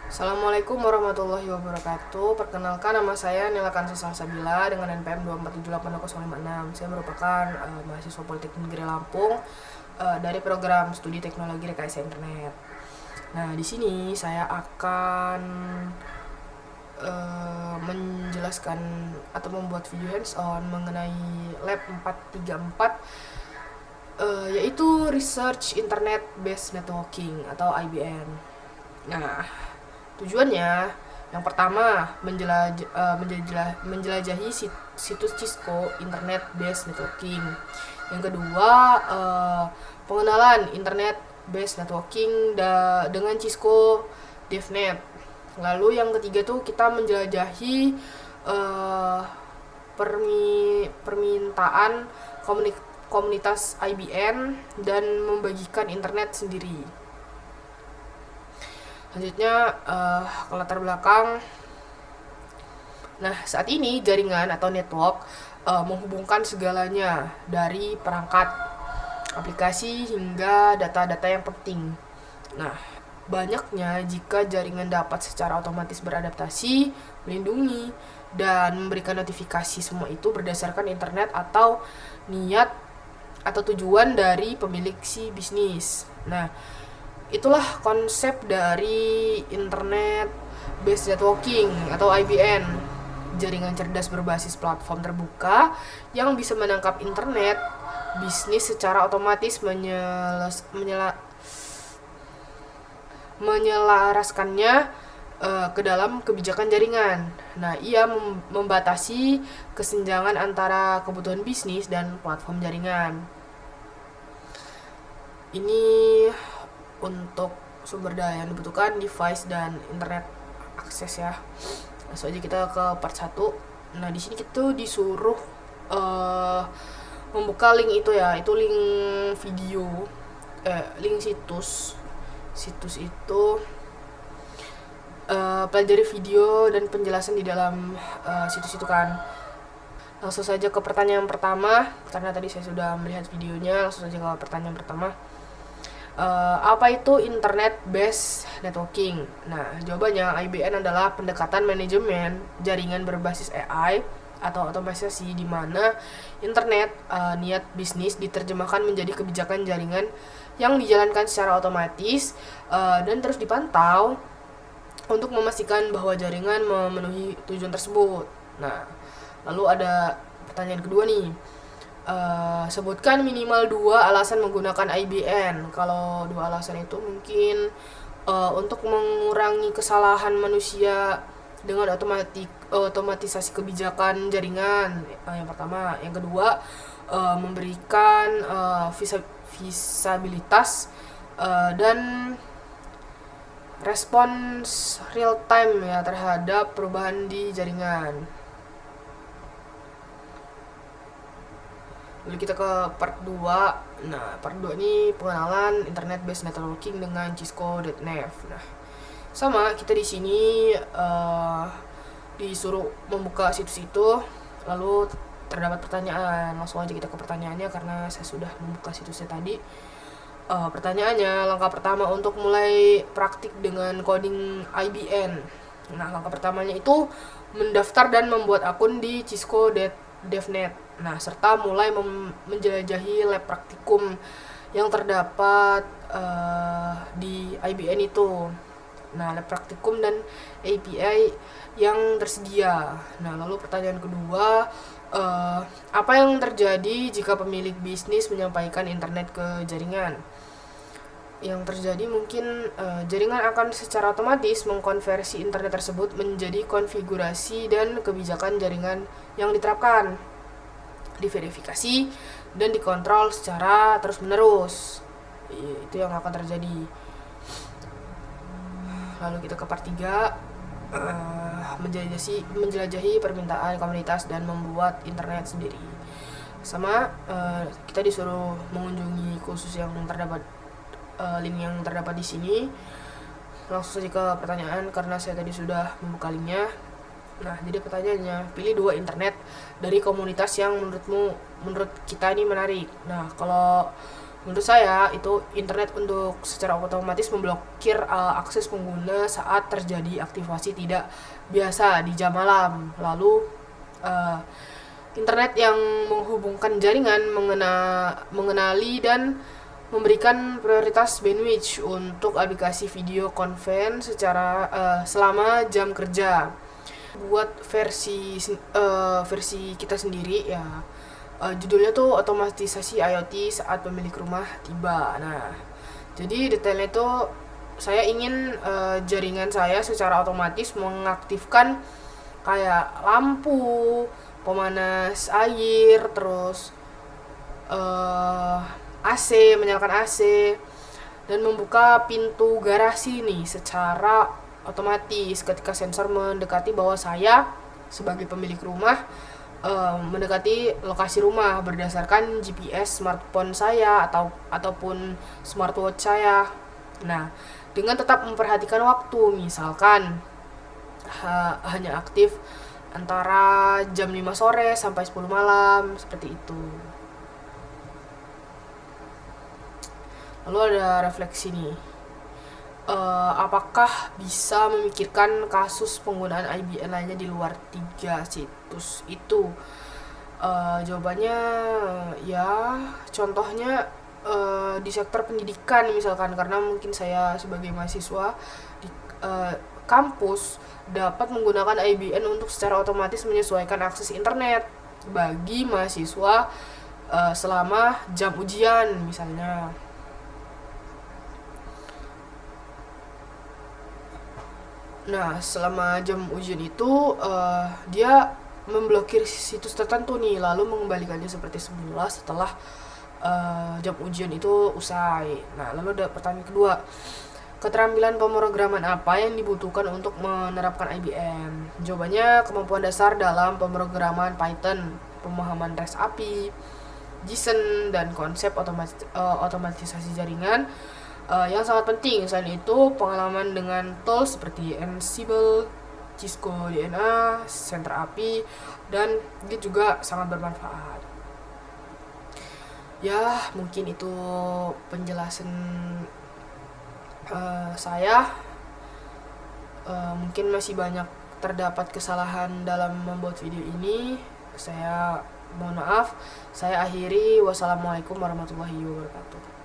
Assalamualaikum warahmatullahi wabarakatuh. Perkenalkan, nama saya Nila Kansa Salsabila dengan NPM 2478056. Saya merupakan mahasiswa Politeknik Negeri Lampung dari program studi teknologi rekayasa internet. Nah, di sini saya akan menjelaskan atau membuat video hands-on mengenai lab 434, yaitu Research Internet Based Networking atau IBN. Nah, tujuannya yang pertama menjelajahi situs Cisco Internet Based Networking. Yang kedua, pengenalan Internet Based Networking dengan Cisco DevNet. Lalu yang ketiga tuh kita menjelajahi permintaan komunitas IBN dan membagikan internet sendiri. Selanjutnya ke latar belakang. Nah, saat ini jaringan atau network menghubungkan segalanya dari perangkat, aplikasi hingga data-data yang penting. Nah, banyaknya jika jaringan dapat secara otomatis beradaptasi, melindungi, dan memberikan notifikasi, semua itu berdasarkan internet atau niat atau tujuan dari pemilik si bisnis. Nah, itulah konsep dari Internet Based Networking atau IBN, jaringan cerdas berbasis platform terbuka yang bisa menangkap internet bisnis secara otomatis, menyelaraskannya ke dalam kebijakan jaringan. Nah, ia membatasi kesenjangan antara kebutuhan bisnis dan platform jaringan. Ini untuk sumber daya yang dibutuhkan, device dan internet akses ya. Langsung aja kita ke part 1. Nah, di sini kita disuruh membuka link itu ya, itu link video, link situs itu pelajari video dan penjelasan di dalam situs itu kan. Langsung saja ke pertanyaan pertama, karena tadi saya sudah melihat videonya. Langsung saja ke pertanyaan pertama. Apa itu Internet Based Networking? Nah, jawabannya IBN adalah pendekatan manajemen jaringan berbasis AI atau otomatisasi di mana internet niat bisnis diterjemahkan menjadi kebijakan jaringan yang dijalankan secara otomatis dan terus dipantau untuk memastikan bahwa jaringan memenuhi tujuan tersebut. Nah, lalu ada pertanyaan kedua nih. Sebutkan minimal 2 alasan menggunakan IBN. Kalau 2 alasan itu mungkin untuk mengurangi kesalahan manusia dengan otomatisasi kebijakan jaringan. Yang pertama, yang kedua memberikan visabilitas dan respons real time ya terhadap perubahan di jaringan. Lalu kita ke part 2. Nah, part 2 ini pengenalan Internet Based Networking dengan Cisco.net. Nah, sama kita di sini disuruh membuka situs itu, lalu terdapat pertanyaan. Langsung aja kita ke pertanyaannya karena saya sudah membuka situsnya tadi. Pertanyaannya, langkah pertama untuk mulai praktik dengan coding IBN. Nah, langkah pertamanya itu mendaftar dan membuat akun di Cisco.devnet. Nah, serta mulai menjelajahi lab praktikum yang terdapat di IBN itu. Nah, lab praktikum dan API yang tersedia. Nah, lalu pertanyaan kedua, apa yang terjadi jika pemilik bisnis menyampaikan internet ke jaringan? Yang terjadi mungkin jaringan akan secara otomatis mengkonversi internet tersebut menjadi konfigurasi dan kebijakan jaringan yang diterapkan, diverifikasi dan dikontrol secara terus-menerus. Itu yang akan terjadi. Lalu kita ke part 3, menjelajahi permintaan komunitas dan membuat internet sendiri. Sama kita disuruh mengunjungi kursus yang terdapat link yang terdapat di sini. Langsung saja ke pertanyaan karena saya tadi sudah membuka linknya. Nah, jadi pertanyaannya, pilih 2 internet dari komunitas yang menurut kita ini menarik. Nah, kalau Menurut saya itu internet untuk secara otomatis memblokir akses pengguna saat terjadi aktivasi tidak biasa di jam malam. Lalu uh, internet yang menghubungkan jaringan mengenali dan memberikan prioritas bandwidth untuk aplikasi video conference secara selama jam kerja. Buat versi kita sendiri ya, judulnya tuh otomatisasi IoT saat pemilik rumah tiba. Nah, jadi detailnya itu saya ingin jaringan saya secara otomatis mengaktifkan kayak lampu, pemanas air, terus AC, menyalakan AC, dan membuka pintu garasi nih secara otomatis ketika sensor mendekati bahwa saya sebagai pemilik rumah mendekati lokasi rumah berdasarkan GPS smartphone saya ataupun smartwatch saya. Nah, dengan tetap memperhatikan waktu, misalkan hanya aktif antara jam 5 sore sampai 10 malam seperti itu. Lalu ada refleksi nih. Apakah bisa memikirkan kasus penggunaan IBN lainnya di luar 3 situs itu? Jawabannya ya, contohnya di sektor pendidikan misalkan, karena mungkin saya sebagai mahasiswa di kampus dapat menggunakan IBN untuk secara otomatis menyesuaikan akses internet bagi mahasiswa selama jam ujian misalnya. Nah, selama jam ujian itu dia memblokir situs tertentu nih, lalu mengembalikannya seperti semula setelah jam ujian itu usai. Nah, lalu ada pertanyaan kedua. Keterampilan pemrograman apa yang dibutuhkan untuk menerapkan IBM? Jawabannya kemampuan dasar dalam pemrograman Python, pemahaman REST API, JSON, dan konsep otomatisasi jaringan yang sangat penting. Selain itu, pengalaman dengan tools seperti Ansible, Cisco DNA, Center API, dan ini juga sangat bermanfaat. Ya, mungkin itu penjelasan saya. Mungkin masih banyak terdapat kesalahan dalam membuat video ini. Saya mohon maaf. Saya akhiri. Wassalamualaikum warahmatullahi wabarakatuh.